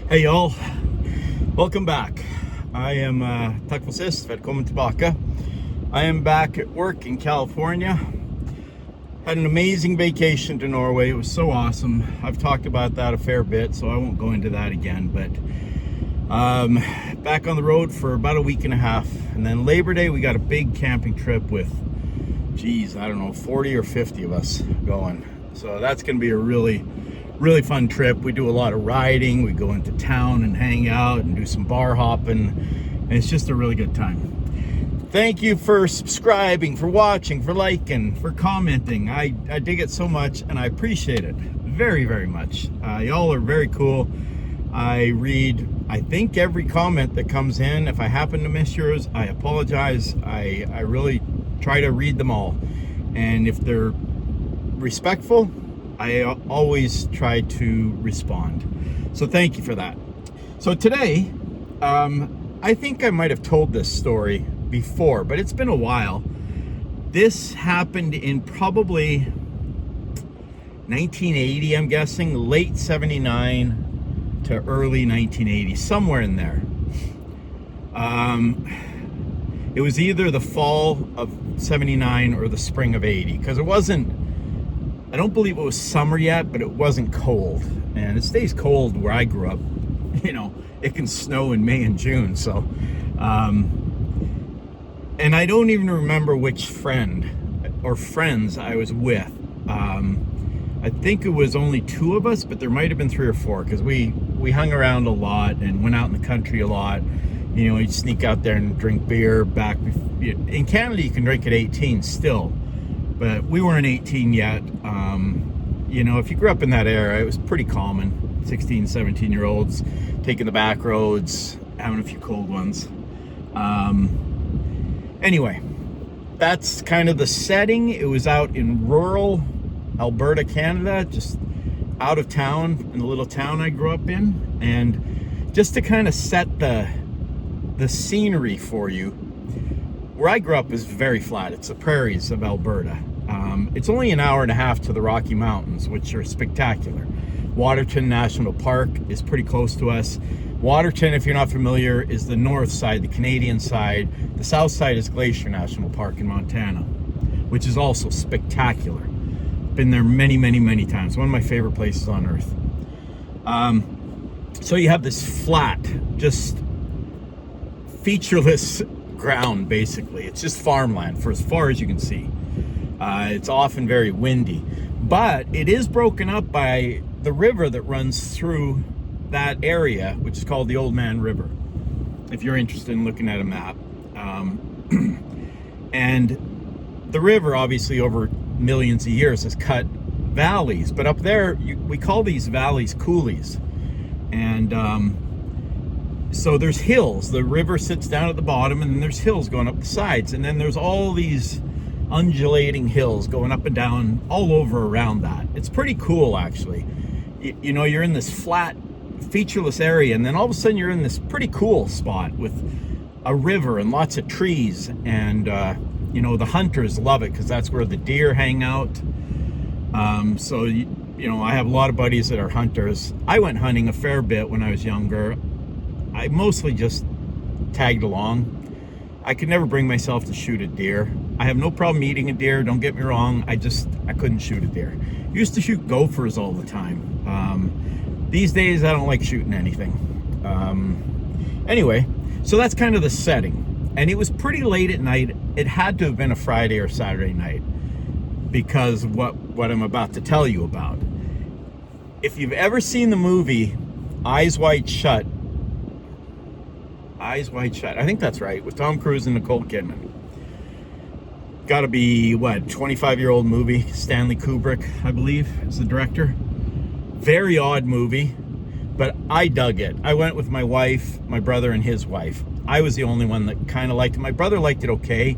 Hey y'all, welcome back. I am tack för sist, välkommen tillbaka. I am back at work in California. Had an amazing vacation to Norway. It was so awesome. I've talked about that a fair bit, so I won't go into that again, but back on the road for about a week and a half. And then Labor Day, we got a big camping trip with, geez, I don't know, 40 or 50 of us going. So that's going to be a really fun trip. We do a lot of riding. We go into town and hang out and do some bar hopping. And it's just a really good time. Thank you for subscribing, for watching, for liking, for commenting. I dig it so much and I appreciate it very, very much. Y'all are very cool. I read, I think, every comment that comes in. If I happen to miss yours, I apologize. I really try to read them all. And if they're respectful, I always try to respond. So thank you for that. So today, I think I might have told this story before, but it's been a while. This happened in probably 1980, I'm guessing, late 79 to early 1980, somewhere in there. It was either the fall of 79 or the spring of 80, because it wasn't, I don't believe it was summer yet, but it wasn't cold. And it stays cold where I grew up. You know, it can snow in May and June. So, and I don't even remember which friend or friends I was with. I think it was only two of us, but there might have been three or four, because we hung around a lot and went out in the country a lot. You know, you'd sneak out there and drink beer back. In Canada, you can drink at 18 still. But we weren't 18 yet. You know, if you grew up in that era, it was pretty common. 16, 17-year-olds taking the back roads, having a few cold ones. Anyway, that's kind of the setting. It was out in rural Alberta, Canada, just out of town, in the little town I grew up in. And just to kind of set the scenery for you, where I grew up is very flat. It's the prairies of Alberta. It's only an hour and a half to the Rocky Mountains, which are spectacular. Waterton National Park is pretty close to us. Waterton, if you're not familiar, is the north side, the Canadian side. The south side is Glacier National Park in Montana, which is also spectacular. Been there many, many, many times. One of my favorite places on earth. So you have this flat, just featureless ground, basically. It's just farmland for as far as you can see. It's often very windy, but it is broken up by the river that runs through that area, which is called the Old Man River, if you're interested in looking at a map. And the river, obviously, over millions of years has cut valleys, but up there, we call these valleys coulees. And so there's hills. The river sits down at the bottom, and then there's hills going up the sides, and then there's all these undulating hills going up and down all over around that. It's pretty cool, actually. You know, you're in this flat, featureless area, and then all of a sudden you're in this pretty cool spot with a river and lots of trees. And you know, the hunters love it because that's where the deer hang out. So you know, I have a lot of buddies that are hunters. I went hunting a fair bit when I was younger. I mostly just tagged along. I could never bring myself to shoot a deer. I have no problem eating a deer, don't get me wrong. I couldn't shoot a deer. Used to shoot gophers all the time. These days, I don't like shooting anything. Anyway, so that's kind of the setting. And it was pretty late at night. It had to have been a Friday or Saturday night, because what I'm about to tell you about. If you've ever seen the movie Eyes Wide Shut, I think that's right, with Tom Cruise and Nicole Kidman. Got to be, what, 25-year-old movie. Stanley Kubrick, I believe, is the director. Very odd movie, but I dug it. I went with my wife, my brother, and his wife. I was the only one that kind of liked it. My brother liked it okay,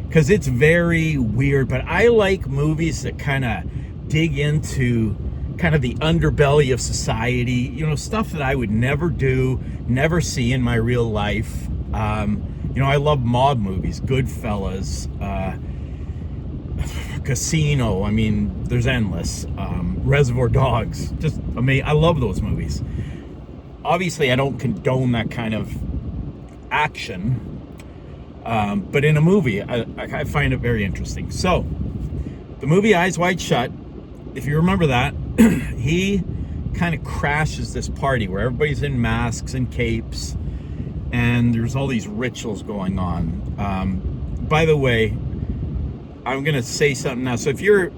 because it's very weird, but I like movies that kind of dig into kind of the underbelly of society, you know, stuff that I would never do, never see in my real life. You know, I love mob movies, Goodfellas, Casino. I mean, there's endless. Reservoir Dogs, just amazing. I love those movies. obviously I don't condone that kind of action, but in a movie, I find it very interesting. So, the movie Eyes Wide Shut, if you remember that, he kind of crashes this party where everybody's in masks and capes, and there's all these rituals going on. By the way, I'm going to say something now. So if you're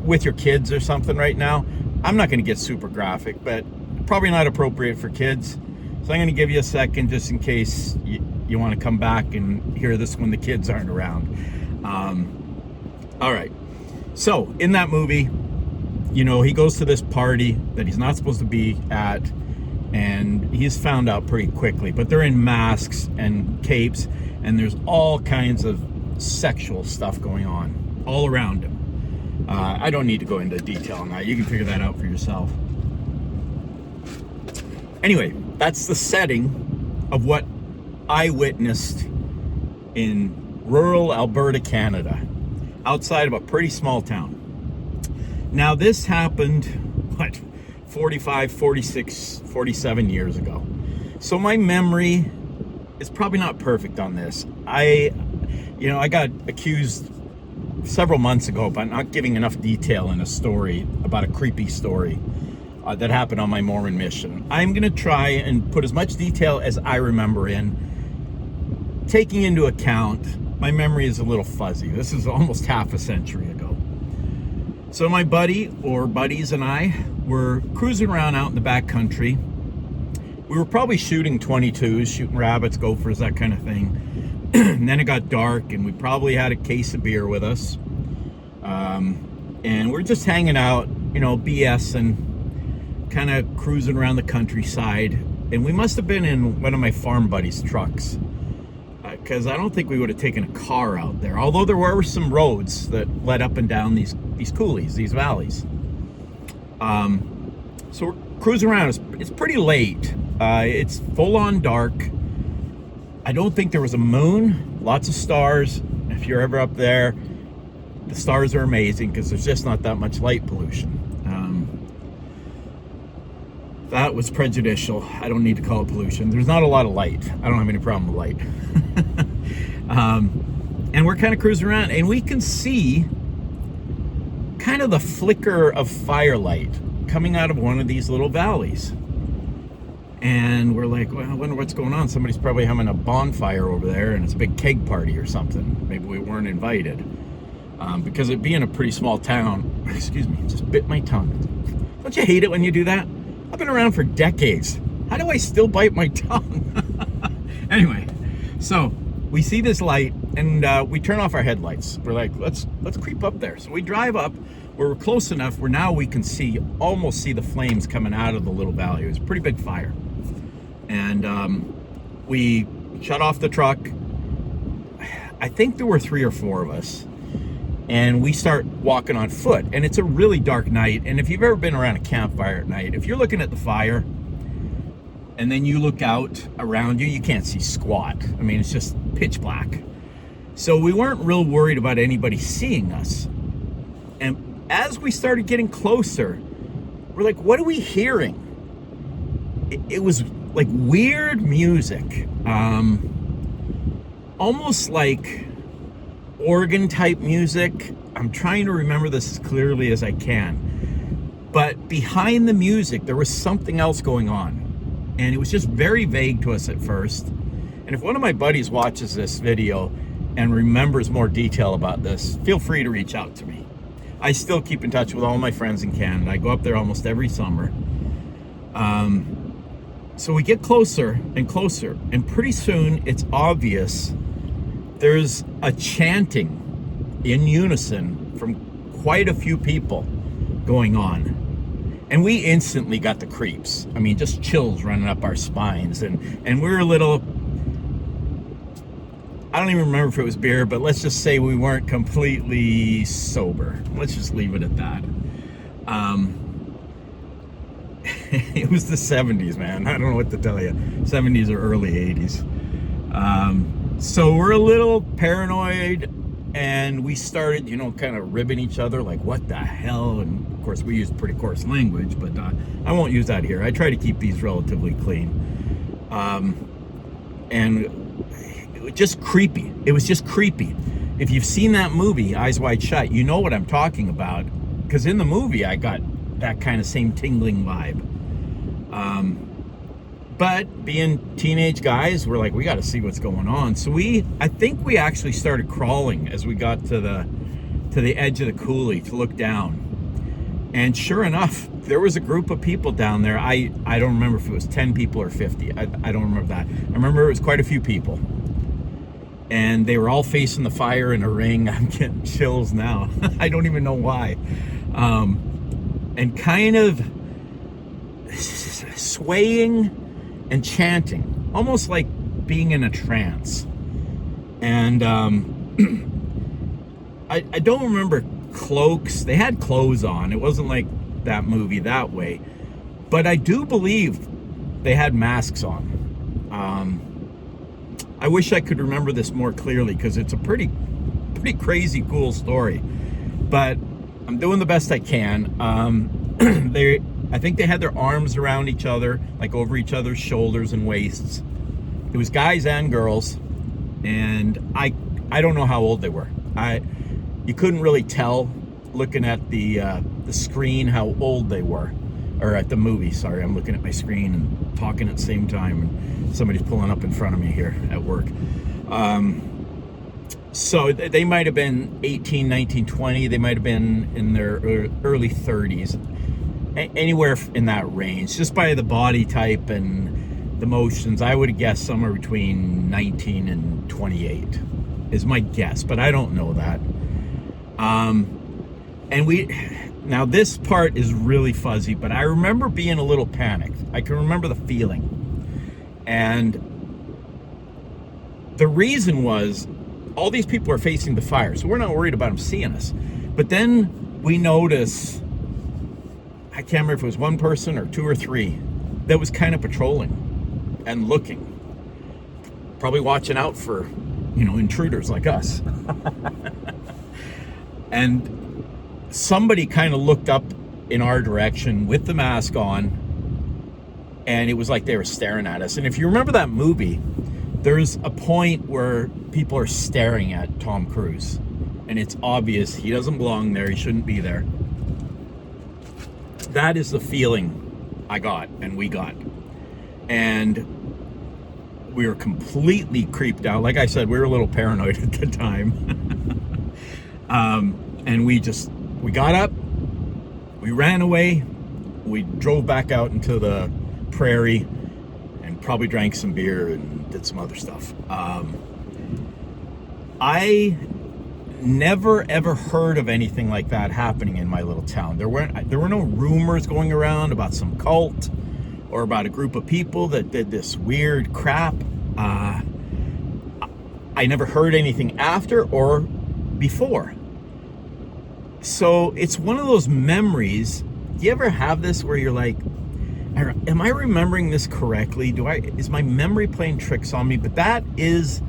with your kids or something right now, I'm not going to get super graphic, but probably not appropriate for kids. So I'm going to give you a second just in case you want to come back and hear this when the kids aren't around. All right. So in that movie, you know, he goes to this party that he's not supposed to be at, and he's found out pretty quickly. But they're in masks and capes, and there's all kinds of sexual stuff going on all around him. I don't need to go into detail on that. You can figure that out for yourself. Anyway, that's the setting of what I witnessed in rural Alberta, Canada, outside of a pretty small town. Now, this happened, 45, 46, 47 years ago. So my memory is probably not perfect on this. I got accused several months ago about not giving enough detail in a story about a creepy story that happened on my Mormon mission. I'm going to try and put as much detail as I remember in, taking into account my memory is a little fuzzy. This is almost half a century ago. So my buddy or buddies and I were cruising around out in the back country. We were probably shooting 22s, shooting rabbits, gophers, that kind of thing. And then it got dark, and we probably had a case of beer with us. And we're just hanging out, you know, BS and kind of cruising around the countryside. And we must have been in one of my farm buddies' trucks, because I don't think we would have taken a car out there. Although there were some roads that led up and down these coulees, these valleys. So we're cruising around. It's pretty late. It's full on dark. I don't think there was a moon. Lots of stars. If you're ever up there, the stars are amazing because there's just not that much light pollution. That was prejudicial. I don't need to call it pollution. There's not a lot of light. I don't have any problem with light. And we're kind of cruising around, and we can see kind of the flicker of firelight coming out of one of these little valleys. And we're like, well, I wonder what's going on. Somebody's probably having a bonfire over there, and it's a big keg party or something. Maybe we weren't invited. Because it being a pretty small town, excuse me, just bit my tongue. Don't you hate it when you do that? I've been around for decades. How do I still bite my tongue? Anyway, so we see this light, and we turn off our headlights. We're like, let's creep up there. So we drive up. We're close enough where now we can almost see the flames coming out of the little valley. It was a pretty big fire. And we shut off the truck. I think there were 3 or 4 of us. And we start walking on foot. And it's a really dark night. And if you've ever been around a campfire at night, if you're looking at the fire and then you look out around you, you can't see squat. I mean, it's just pitch black. So we weren't real worried about anybody seeing us. And as we started getting closer, we're like, what are we hearing? It was like weird music. Almost like organ type music. I'm trying to remember this as clearly as I can. But behind the music, there was something else going on. And it was just very vague to us at first. And if one of my buddies watches this video and remembers more detail about this, feel free to reach out to me. I still keep in touch with all my friends in Canada. I go up there almost every summer. So we get closer and closer, and pretty soon it's obvious there's a chanting in unison from quite a few people going on. And we instantly got the creeps. I mean, just chills running up our spines. And we're a little, I don't even remember if it was beer, but let's just say we weren't completely sober. Let's just leave it at that. It was the 70s, man. I don't know what to tell you. 70s or early 80s. So we're a little paranoid, and we started, kind of ribbing each other like, what the hell? And of course, we use pretty coarse language, but I won't use that here. I try to keep these relatively clean. And it was just creepy. It was just creepy. If you've seen that movie, Eyes Wide Shut, you know what I'm talking about. Because in the movie, I got that kind of same tingling vibe. But being teenage guys, we're like, we got to see what's going on. So I think we actually started crawling as we got to the edge of the coulee to look down. And sure enough, there was a group of people down there. I don't remember if it was 10 people or 50. I don't remember that. I remember it was quite a few people. And they were all facing the fire in a ring. I'm getting chills now. I don't even know why. And kind of swaying and chanting, almost like being in a trance. And I don't remember cloaks. They had clothes on. It wasn't like that movie that way. But I do believe they had masks on. I wish I could remember this more clearly because it's a pretty crazy cool story. But I'm doing the best I can. I think they had their arms around each other, like over each other's shoulders and waists. It was guys and girls, and I don't know how old they were. You couldn't really tell looking at the screen how old they were, or at the movie. Sorry, I'm looking at my screen and talking at the same time, and somebody's pulling up in front of me here at work. So they might have been 18, 19, 20. They might have been in their early 30s. Anywhere in that range, just by the body type and the motions. I would have guessed somewhere between 19 and 28 is my guess, but I don't know that. Now this part is really fuzzy, but I remember being a little panicked. I can remember the feeling. And the reason was all these people are facing the fire, so we're not worried about them seeing us. But then we notice, I can't remember if it was one person or two or three that was kind of patrolling and looking, probably watching out for, intruders like us. And somebody kind of looked up in our direction with the mask on, and it was like they were staring at us. And if you remember that movie, there's a point where people are staring at Tom Cruise, and it's obvious he doesn't belong there. He shouldn't be there. That is the feeling I got and we got. And we were completely creeped out. Like I said, we were a little paranoid at the time. And we got up, we ran away, we drove back out into the prairie and probably drank some beer and did some other stuff. I never ever heard of anything like that happening in my little town. There were no rumors going around about some cult or about a group of people that did this weird crap. I never heard anything after or before. So it's one of those memories. Do you ever have this where you're like, am I remembering this correctly? Is my memory playing tricks on me? But that is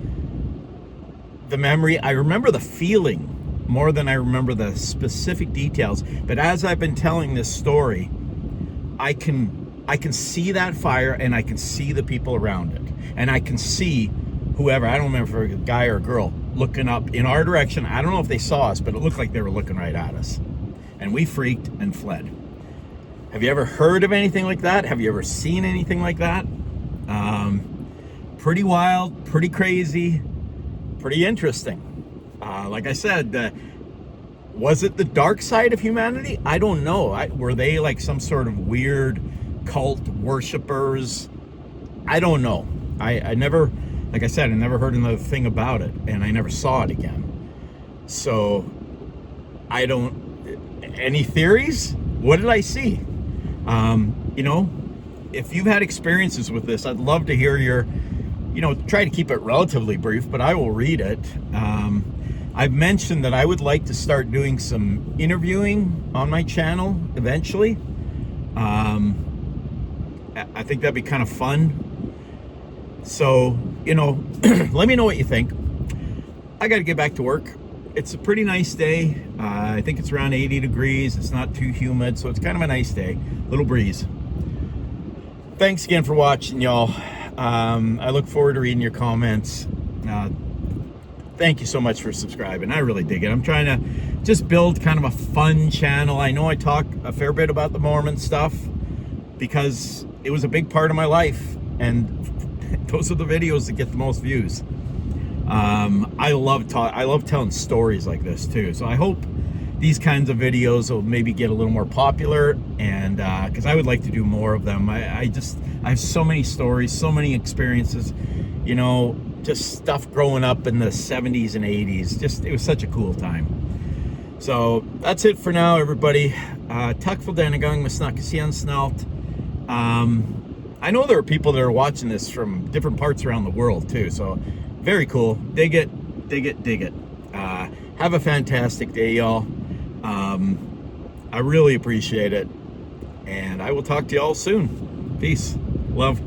the memory. I remember the feeling more than I remember the specific details. But as I've been telling this story, I can see that fire, and I can see the people around it, and I can see whoever, I don't remember if it was a guy or a girl, looking up in our direction. I don't know if they saw us, but it looked like they were looking right at us, and we freaked and fled. Have you ever heard of anything like that? Have you ever seen anything like that? Pretty wild, pretty crazy, pretty interesting. Like I said, was it the dark side of humanity? I don't know. Were they like some sort of weird cult worshippers? I don't know. I never, like I said, I never heard another thing about it, and I never saw it again. So any theories? What did I see? If you've had experiences with this, I'd love to hear your, try to keep it relatively brief, but I will read it. I've mentioned that I would like to start doing some interviewing on my channel eventually. I think that'd be kind of fun. So, let me know what you think. I got to get back to work. it's a pretty nice day. I think it's around 80 degrees. It's not too humid, so it's kind of a nice day. Little breeze. Thanks again for watching, y'all. I look forward to reading your comments. Thank you so much for subscribing. I really dig it. I'm trying to just build kind of a fun channel. I know I talk a fair bit about the Mormon stuff because it was a big part of my life, and those are the videos that get the most views. I love telling stories like this too. So I hope these kinds of videos will maybe get a little more popular, and because I would like to do more of them. I have so many stories, so many experiences, you know, just stuff growing up in the 70s and 80s. Just, it was such a cool time. So that's it for now, everybody. Tack för denna gång, men snackas igen snart. I know there are people that are watching this from different parts around the world too, so very cool. Dig it, dig it, dig it. Have a fantastic day, y'all. I really appreciate it, and I will talk to y'all soon. Peace, love.